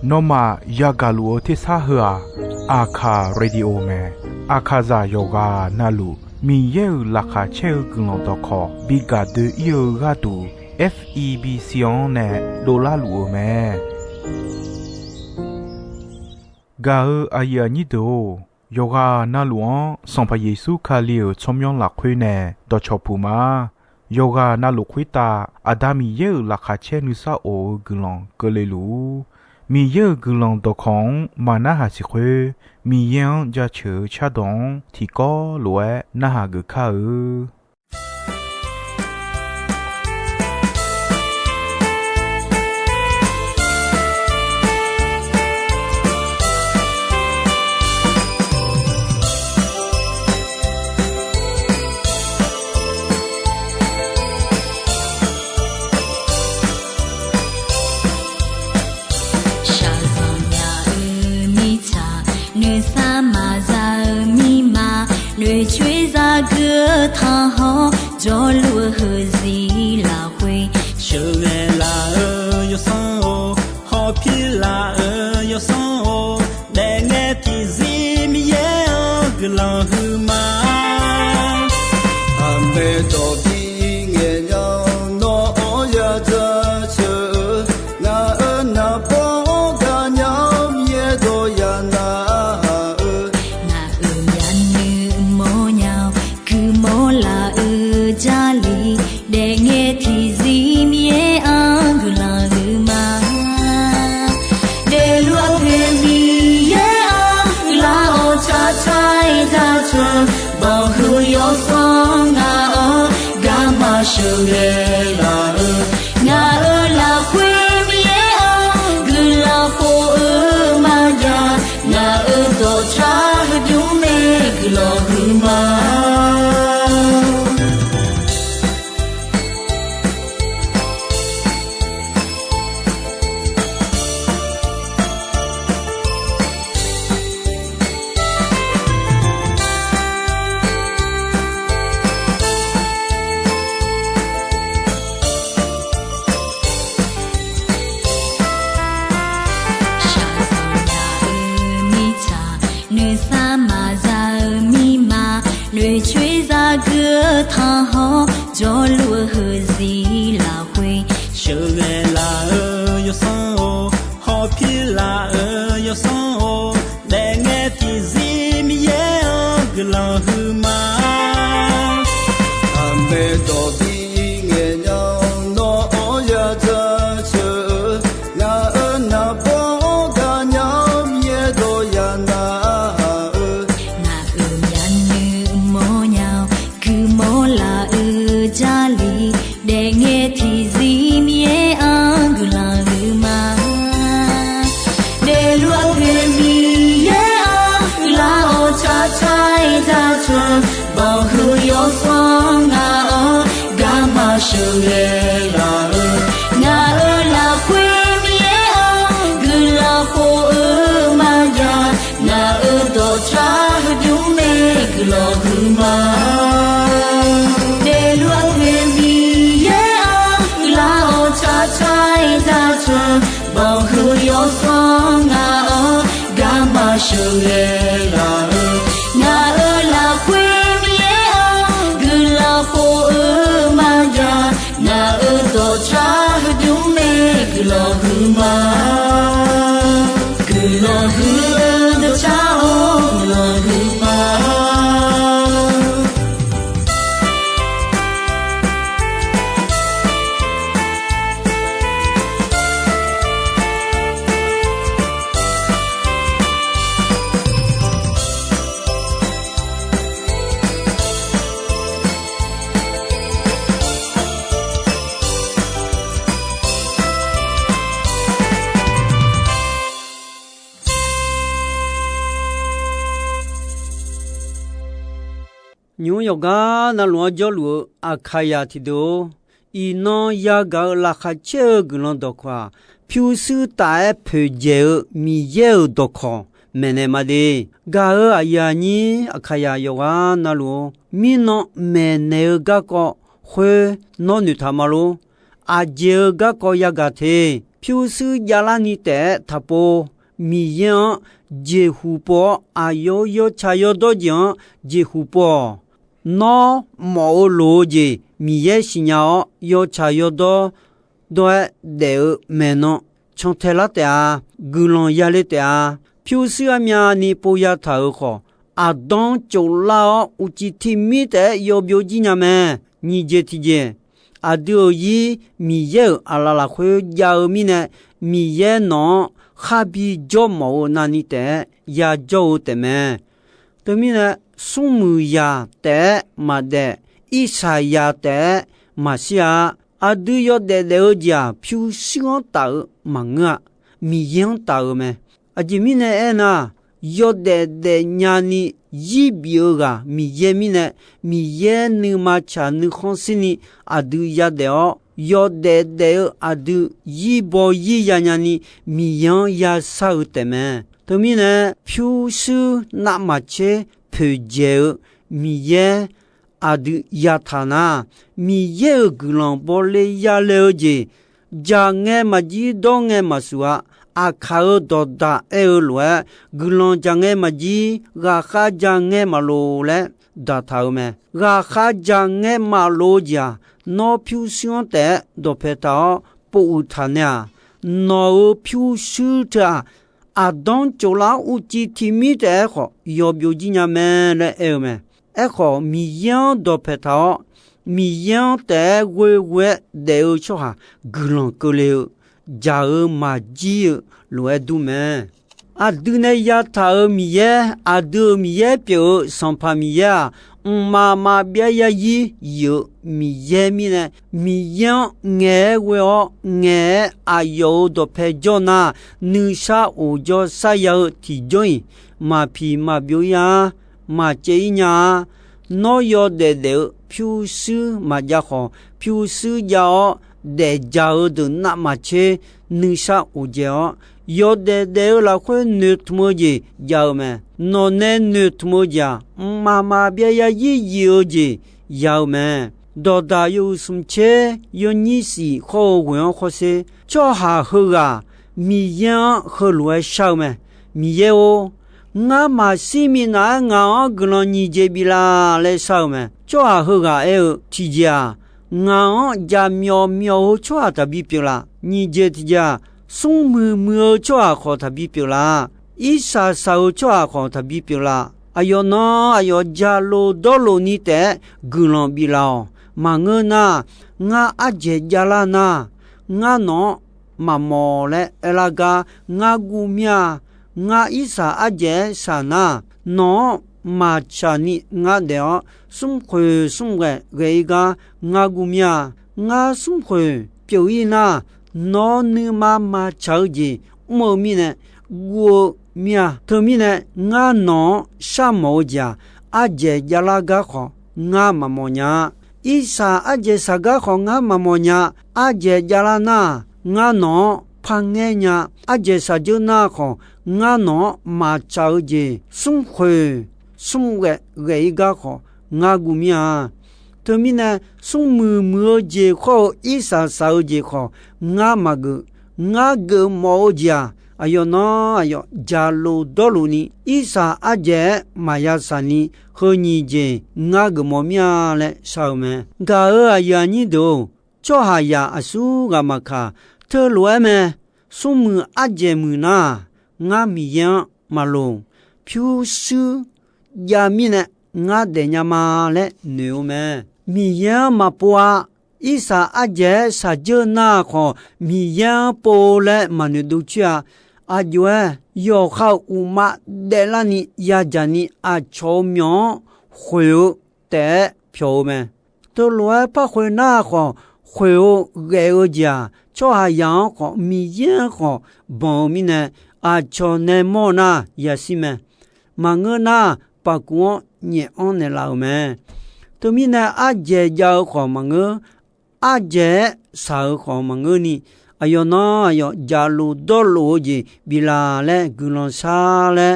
นอมายากาลัวที่ซาหัวอาคาเรดิโอเมอาคาซาโยกานาลูมีเยอลักาเชลกลองตอคอบิกาเดเยกาตู FEB เซียนเนโดลาลัวเมกาอายานิโดโยกานาลวงสัมพเยซูคาเลียวชมยองหลักคุยเนดอชอปูมาโยกานาลุคุยตาอาดามีเยอลักาเชนุซาโอกลองกเลลูมีเยอะกลองตอของมานาหาสิคุมียังจะเชื่อชาดงที่ก็รวยนาหากข้า吹着歌唱好，着路和西拉回，手来拉有上哦，好皮拉有上哦，来爱的人民也个浪后嘛，阿妹多比眼阳诺呀这车，那包个娘也多呀那。家里的爱的人民安个浪嘛，的路偏离也安老cha cha家村，保护要双啊，干嘛手来啦？那拉回面安个拉火嘛呀，那多差就没个浪嘛。吹着歌唱好，着路和西拉回，手来拉有上哦，好皮拉有上哦，来爱的人民也个浪后嘛，阿妹多比眼阳诺呀这车，那包个娘也多呀那。家里的爱的人民安个浪嘛，的路偏离也安老cha cha家村，保护要双啊，干嘛手来啦？那拉回面安个拉火嘛呀，那多差就没个浪嘛。保护要双啊，干嘛手来啦？那拉回面个拉火嘛呀，那多差就没个浪嘛，个浪的差哦浪嘛。New Yoga na lua jolu akaya tido ino yaga la khache gulon dokwa pyu su ta phe je mi ye dokho mene made ga ayani akaya yoga na lu mi no mene ga ko khwe no ni thamalo aje ga ko yaga the 飘斯亚拉尼的他波米样杰湖波啊有茶有多讲杰湖波那毛罗杰米耶西鸟有茶有多对的没呢从泰拉的啊古龙亚里的啊飘斯阿米亚尼波亚他好啊当就拉乌吉提米的有表记呢没你这提见啊对伊米耶阿拉拉会亚米呢米耶喏哈比就毛那你的亚洲的没对米呢苏姆亚的嘛的伊萨亚的嘛是啊啊对有的了解飘香岛忙啊米样岛没啊这米呢哎呐有的伢呢一表个米耶米呢米耶你嘛cha你看是你啊对呀的哦有的啊对一波一呀呢米样呀少的没对米呢飘是那么切配接米耶啊对呀他那米耶个人不来呀了解将爱嘛知道爱嘛说啊考到达了古龙将爱嘛知ga kha将爱嘛路嘞达头没ga kha将爱嘛路家no 飘香的都配到不他呢 no 飘香的啊当就拉乌吉提米的好要表记呢没嘞没好米样都配到米样的微的说哈古龙过了家嘛知路都没啊对呢呀他米耶啊对米耶表上怕米耶妈别呀有米耶米呢米样爱我爱啊有都配着那女啥我就啥要提准嘛皮嘛表呀嘛这呀no yo de phiu sư mà gia khó phiu sư giao để giao được nạp mà chế nữ sa u giao yo de là khối nước mưa gì giao mà no nên nước mưa giao mà bia ya yi gì giao mà đồ đa yêu sum chế yo ni si khó quen khó se cho hà hư à mi yang hư lúa sao mà mi yêu nga ma si mi na nga glo ni je bila le sao me cho a hu ga e ti ja nga ja myo cho ta bi pi la ni je ti ja sung mu cho a kho ta bi pi la i sa cho a kho ta bi pi la ayo no ayo ja lo do lo ni te glo bi la ma nga a je ja la na nga no ma mo le elaga nga gu mya nga isa aje sana no ma chani nga deo sum ge ga nga gumya nga sum piu ina no ni ma chao ji mo mi ne gu mya to mi ne nga no sha mo ja aje jala ga kho nga ma mo nya isa aje sa ga kho nga ma mo nya aje jala na nga no phangenya aje sa ju na kho nga no ma chao ji sum ge ga kho nga gumya to mi na sum mu je kho isa sao je kho nga ma ge mo ja ayo no ayo jalo dolu ni isa aje maya sani ho ni je nga ge mo mya le sao me ga ya ni do cho ha ya asu ga ma kha thơ lúa me sum aje mu na nga mi yan malong phiu sư ya mi ne nga de nya ma le neu me mi yan ma poa isa aje sa je na kho mi yan po le manu du chia a jue yo khao u ma de la ni ya jani a cho myo hu te phyo me to lo pa hu na kho hu ge o ja cho ha yang kho mi yan kho bon mi ne a cho ne mo na ya si me ma nge na pa ko nye on ne la me to mi na a je ja kho ma nge a je sa kho ma nge ni ayo no ayo ja lu do lu ji bila le gulon sa le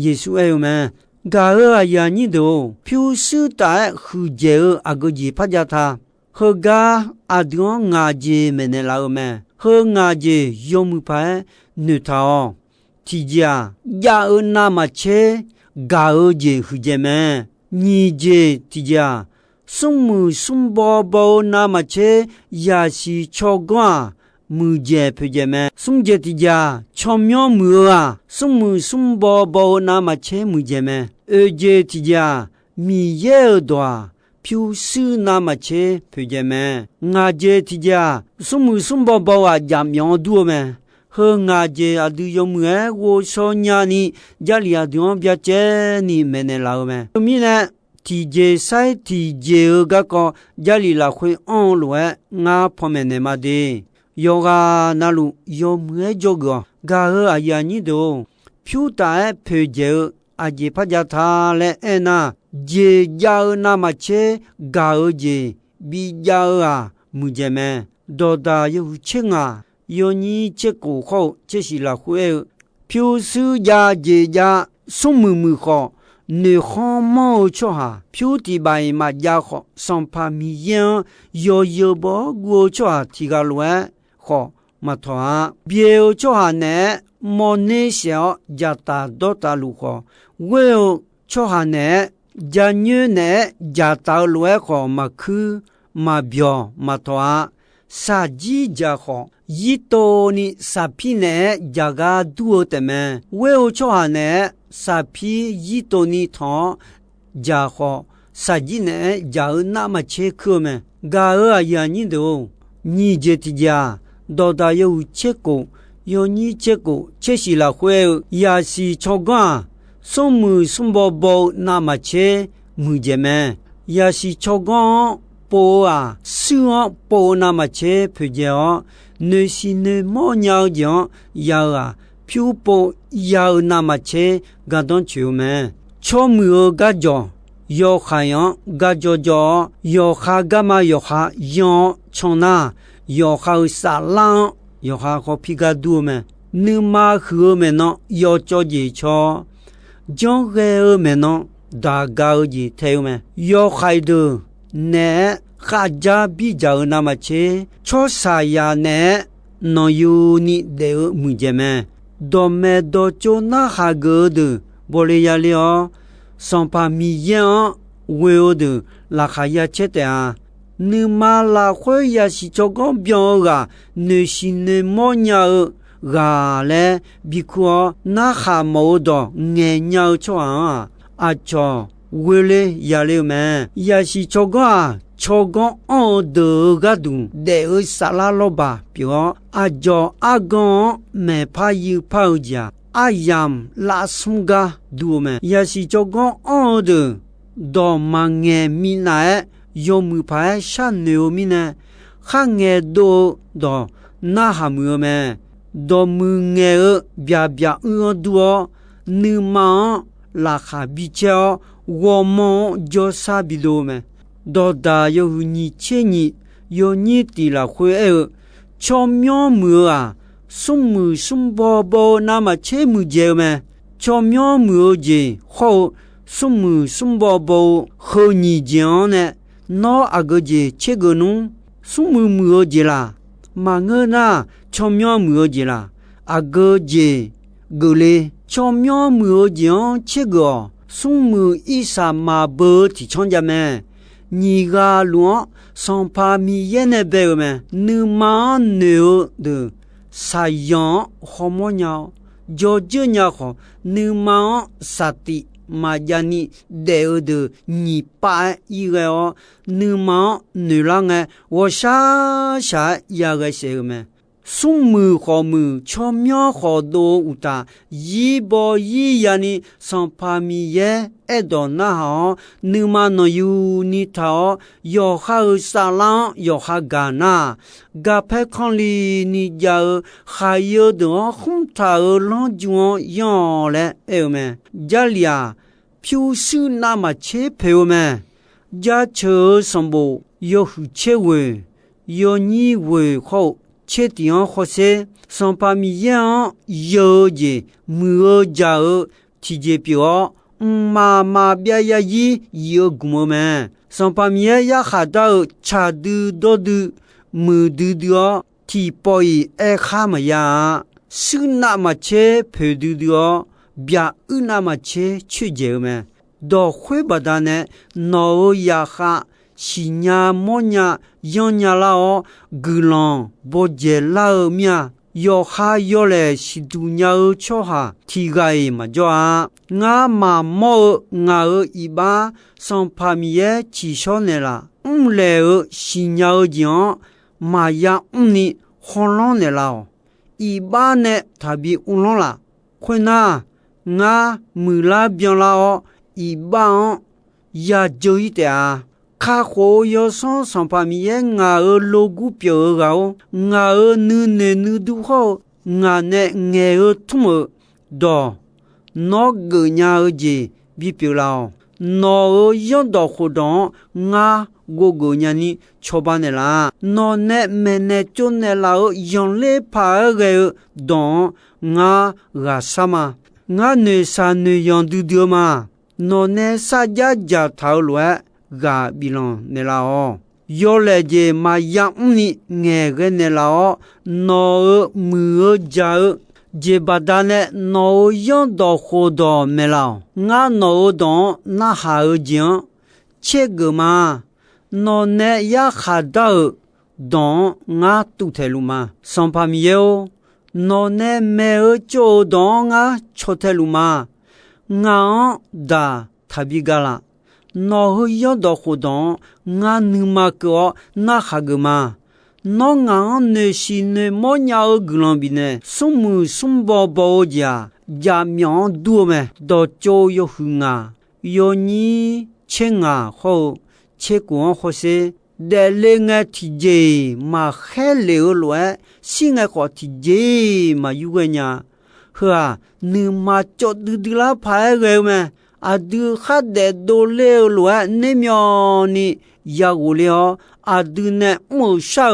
yesu e me ga a ya ni do phiu su ta hu je a go ji pha ja tha 和个阿东阿姐们的老们，和阿姐用木牌女头，提家呀尔那么切，嘎尔姐夫姐们，你姐提家，送木送包包那么切，也是超过。木姐夫姐们，送姐提家，超苗木啊，送木送包包那么切木姐们，姐提家，米也多。飘丝那么切，朋友们，我姐提家，送木送包包啊，家苗多们，和我姐啊都有木哎，我说伢你家里啊都别接你们的老们，米呢，提姐晒提姐个个家里啦会安路哎，我旁边的嘛的，有个那路有木哎这个，家和啊呀你都，飘大朋友啊姐怕家他嘞哎那。je jao na ma che gao je bi jao a mu je me do da yu ching a yo ni che ko kho che si la hue pyu su ya je ya su mu mu kho ne kho mo cho ha pyu ti bai ma ya kho son pa mi yin yo bo go cho ha ti ga lue kho ma tho a bie cho ha ne mo ne xiao ja ta do ta lu kho we cho ha ne gia như nè gia tao lúa khó mà khư mà biểu mà thoa sa ji gia khó yi to ni sa pi nè gia ga duo teme weo cho ha nè sa pi yi to ni tho gia khó sa ji nè gia na ma che khơ me ga a ya ni do ni je ti gia do da yo che ko yo ni che ko che si la hue ya si cho ga送木送包包那么切木姐们也是超光包啊送啊包那么切朋友你是你莫鸟讲要啊漂包要那么切个当球们超木个叫要海洋个叫要哈干嘛要哈要从那要哈沙浪要哈和皮个多们你妈和们呢要叫几超John Gale meno da gao ji theo me yo khaidu ne khaja bi jao na ma che cho sa ya ne no yu ni de mu je me do me do cho na ha ge de bo le ya le son pa mi yan we o de la kha ya che te a ni ma la khwe ya si cho gon byo ga ne shi ne mo nya ga le bi ko na kha mo do nge nyao cho a cho we le ya le me ya si cho ga cho gon on de ga du de sa la lo ba pyo a jo a gon me pha yu pha ja a yam la sum ga du me ya si cho gon on de do ma nge mi na yo mu pha sha ne o mi ne kha nge do na ha mu me do mu nge bia bia duo nu ma la kha bi cha wo mo jo sa bi do me do da yo ni che ni yo ni ti la khwe cho myo mu a sum bo bo na ma che mu je me cho myo mu je ho sum bo bo ho ni jian ne no a ge je che ge nu sum mu je la ma nge na cho myo mu je la a ge je ge le cho myo mu je che ge sum mu i sa ma bo ti chong ja me ni ga luo son pa mi ye ne be me nu ma ne de sa yan ho mo nya jo je nya ho nu ma sa ti ma ja ni de ni pa i ge o nu ma nu la nge wo sha ya ge se me sum mu ho mu cho myo ho do u ta yi bo yi ya ni son pa mi ye e do na ha nu ma no yu ni ta yo ha sa la yo ha ga na ga phe khon li ni ja ha yo do khum ta lo juo yo le e me ja lia pyu su na ma che phe me ja che som bo yo hu che we yo ni we ho che tian ho se son pa mi yan yo je mu ja ti je pyo ma bia ya yi yo gumo me 上把面呀哈到查的多的没的的提包伊爱哈么呀是那么切陪的的别那么切去接么到会把它呢脑呀哈西伢莫伢养伢啦哦格朗不接啦面要哈要来是度伢巧哈提个嘛叫啊我妈妈我一把上旁边起小呢啦来西伢讲嘛呀你好浪呢啦一把呢他比浪啦会呐我没啦变啦哦一把呀就一点啊卡火要上旁边我logo标个我呢都好我呢土么到那个伢子比标啦那要到活动我个伢呢错办的啦那呢没呢就呢啦用来拍个当我什么我呢啥呢用丢嘛那呢啥家讨论ga bilon ne lao yo le je ma yang ni nge ge ne lao no mu ja je badane no yon do ho do me lao nga no do na ha jian che ge ma no ne ya kha da don nga tu the lu ma son pa mi yo no ne me jo do nga cho the lu ma nga da thabi ga la no yo do hodon nga numa ko na hagma no nga ne shin mo nya glon bine sum bo bo ja myon du me do cho yo hunga yo ni chenga ho che ko ho se de le nga ti je ma he le lo sin nga ko ti je ma yu nya ha numa cho du la pha ge me adu khade dole lo ne myo ni ya go le adu ne mo sha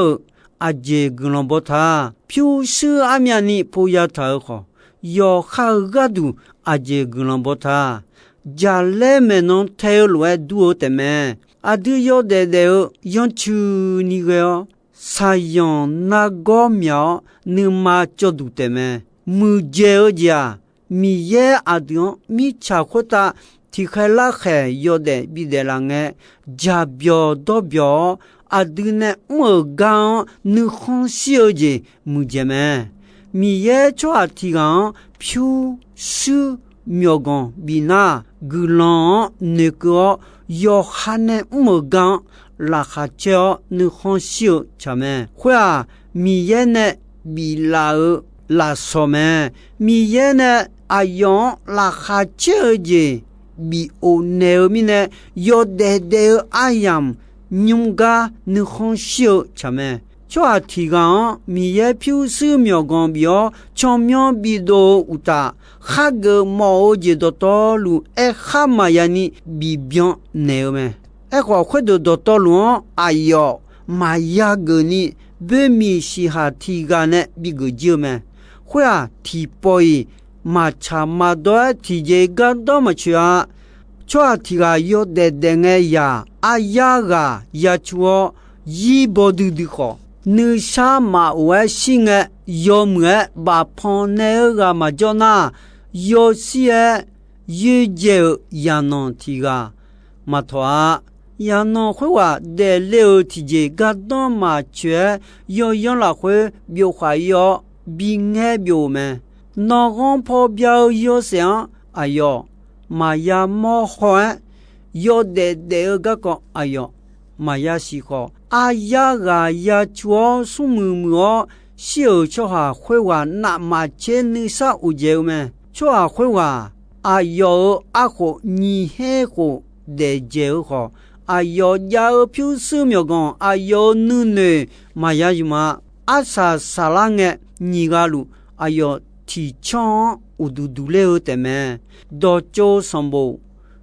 aje glon botha pyu su amya ni po ya tha kho yo kha ga du aje glon botha ja le me non the lo du te me adu yo de yon chu ni ge sa yon na go myo ni ma cho du te me mu je ja mi ye adion mi cha khota ti khala khe yo de bi de la nge ja byo do byo adune mo ga nu khon xiu ji mu je me mi ye cho a ti ga pyu su myo gon bi na gulon ne ko yo hane mo ga la kha cho nu khon xiu cha me khwa mi ye ne bi la somme mi ye ne ayon la khache bi o ne mi ne yo de ayam nyumga nu khon shio chame chwa thi ga mi ye pyu su myo gon bio chom myo bi do uta kha ge mo je do to lu e kha ma ya ni bi byon ne me e ko khwe do to lu ayo ma ya ge ni be mi shi ha thi ga ne bi ge je me会啊，提包伊马查马多提这个多么去啊？做提个有的个呀，呀个呀做一包的好，你啥嘛我心个有么把旁那个嘛叫那有些有就也能提个马托啊。也能会话的了提这个多么去，有用了会描画要。并爱表们，那个破表有想，哎哟，嘛呀莫换，有的个，哎哟，嘛呀是好，哎呀个呀做什么小小哈会话那么钱你啥有钱没？做会话，哎哟，阿好你还好的就好，哎哟要表示苗讲，哎哟女嘛呀什么，阿啥lang个。你个路，哎哟，提倡无度了的么？到做什么？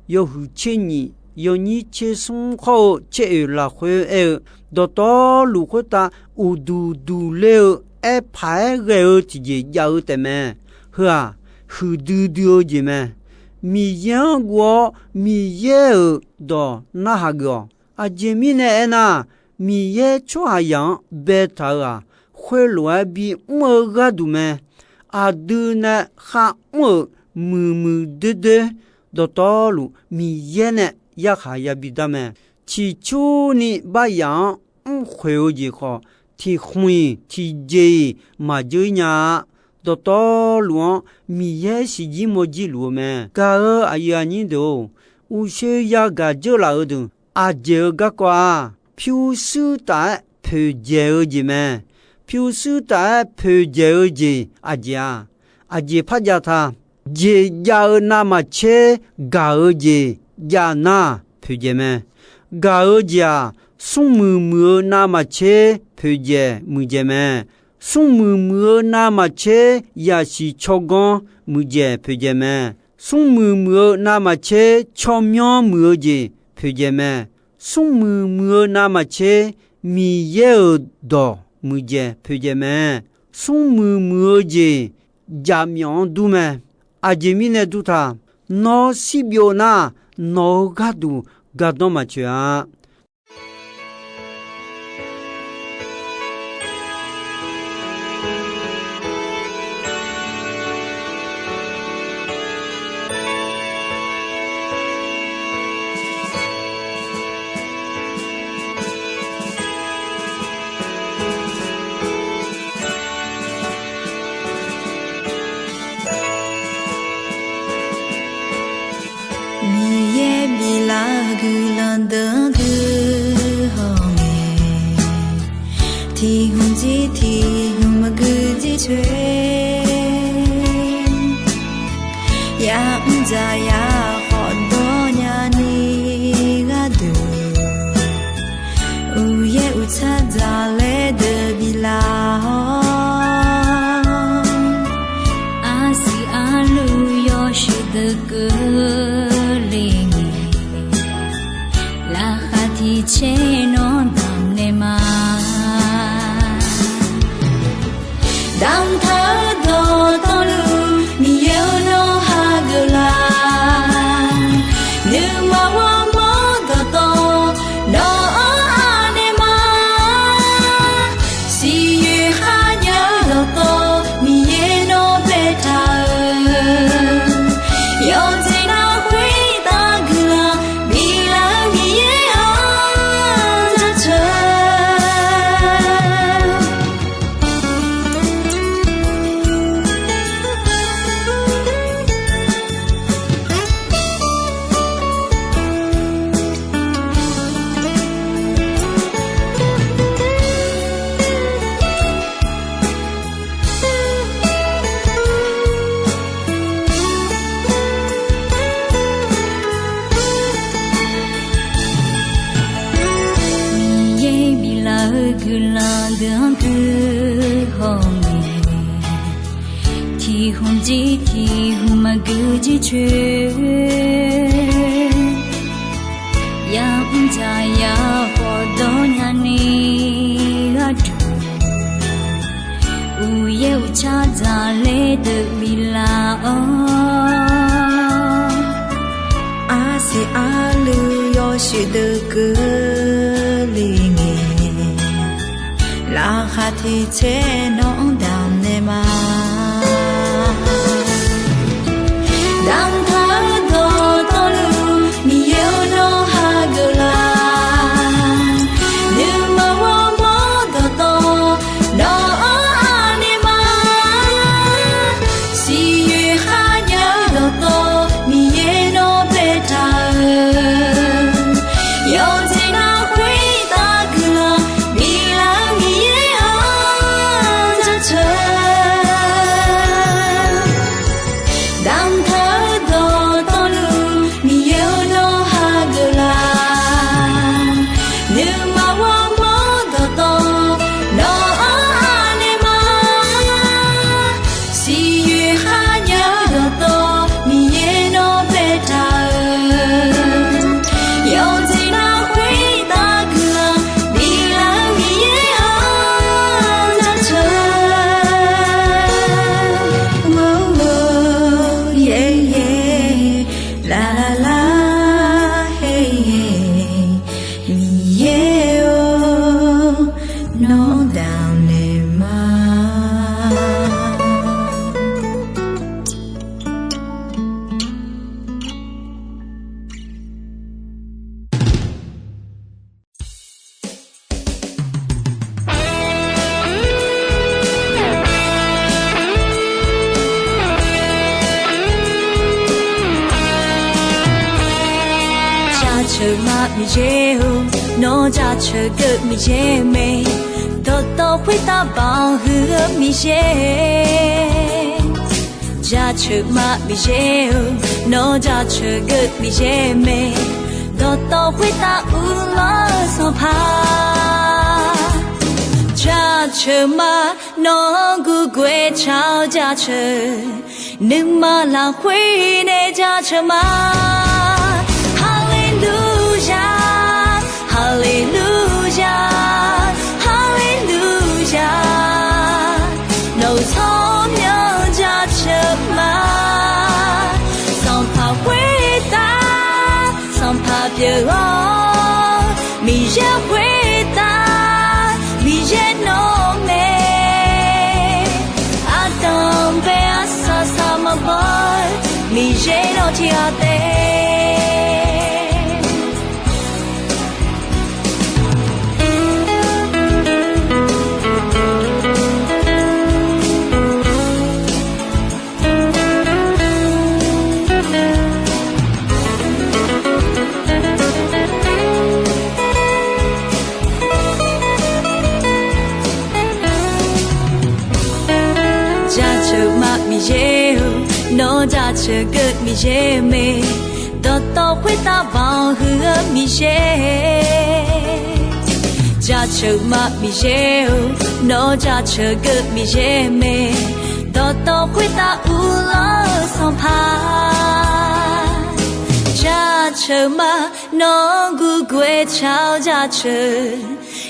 有胡钱你，有你切生活切了会到路会打无度了，排个直接要的么？是啊，胡度的么？米养过米也到那个，阿杰米呢那米耶抓样贝塔啊，会罗比么个都没，阿都呢哈么木的到道路米耶呢也还也比他们，起初呢把样会有几个，提会提接嘛就呀。到道路米耶是几么几路没，噶尔阿呀你都，有些呀个就老的，阿就个瓜，票数大陪接而已没，票数大陪接而已，阿姐怕家他，姐家那么切，噶而已，家那陪接没，噶而家送木那么切陪接木姐没。送木那么切也是超光木姐陪姐妹，送木那么切超苗木姐陪姐妹，送木那么切米也多木姐陪姐妹，送木姐家苗都没，阿姐米呢都他，那西表那那个都个多么去啊。thì hùng gì thì hùng mà cứ gì chơi ya ra ya họ đó nhà ni ga được ye cha ra le de bila a si a lu yo shi de ke ling la khati che no dam ne ma Dam tha do to lu mi yo no ha gu la nu ma wa mo do to no a ne ma si yu ha nya do to mi ye no be ta yo ji na hui ta gu la mi la mi ye a cha cha thì hùng gì thì hùng mà cứ gì chơi ya cha ya ho do nhà ni ga u ye cha za le de bila a si a lu yo shi de ke li nge la kha thi che no dam ne ma Dam tha do to lu mi yo no ha gu la nu ma wa mo do to no a ne ma si yu ha nya do to mi ye no be ta yo ji na hui ta gu la mi la mi ye a cha cha chờ mà mi dễ nó cha chờ cơ mi dễ mê đó đó với ta bao hứa mi dễ cha chờ mà mi dễ nó cha chờ cơ mi dễ mê đó đó với ta lo sao pa cha chờ mà nó gu quê chào cha chờ nhưng mà là quê này cha chờ mà Hallelujah Hallelujah Hallelujah nấu thơm nhớ cha chờ mà song pa quê ta song pa bia mi je quê ta mi je no me Adam be asa sama boy mi je no tia te nó cha chờ cơ mi dễ mê đó đó với ta bao hứa mi dễ cha chờ mà mi dễ nó cha chờ cơ mi dễ mê đó đó với ta lo song pa cha chờ mà nó gu quê chào cha chờ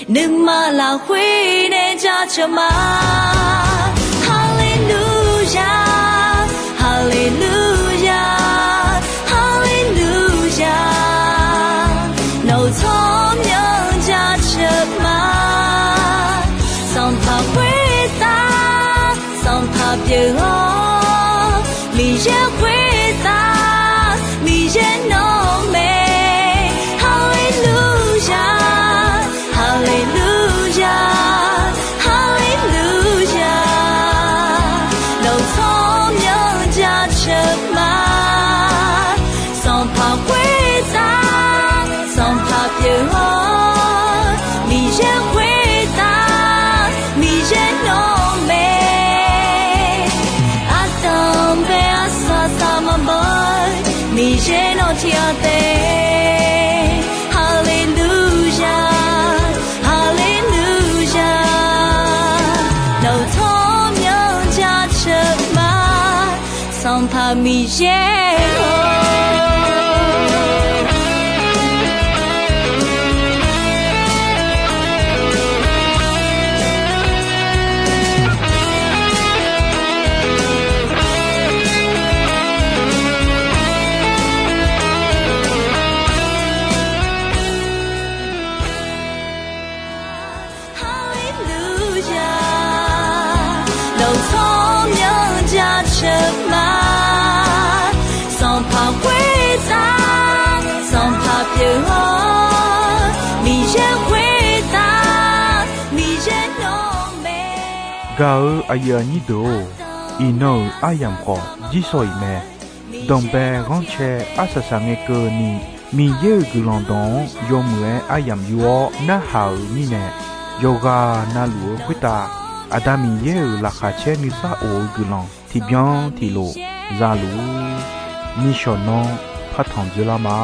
nhưng mà là quê nên cha chờ mà Hallelujah Hallelujah, Hallelujah. Nấu thơm nhớ cha chờ mà, song pa quê ta, song pa bia mi je quê ta, mi je no me. Hallelujah, Hallelujah, Hallelujah. Nấu thơm nhớ cha chờ mà song pa quê ta song pa bia mi je quê ta mi je no me Adam be asa sama boy mi je no tia te Hallelujah Hallelujah nấu thơm nhớ cha chờ mà song pa mi je nấu thơm nhớ cha chờ mà song pa quê ta song pa bia mi je quê ta mi je no me Gao aya ni do ino ayam ko jisoi me dombe gonche asasa nge ko ni mi ye gulondon yomwe ayam yuo na hao ni ne yoga na luo kwita Adami ye la khache ni sa o gulan ti bien ti lo za lu ni shonon patan de la ma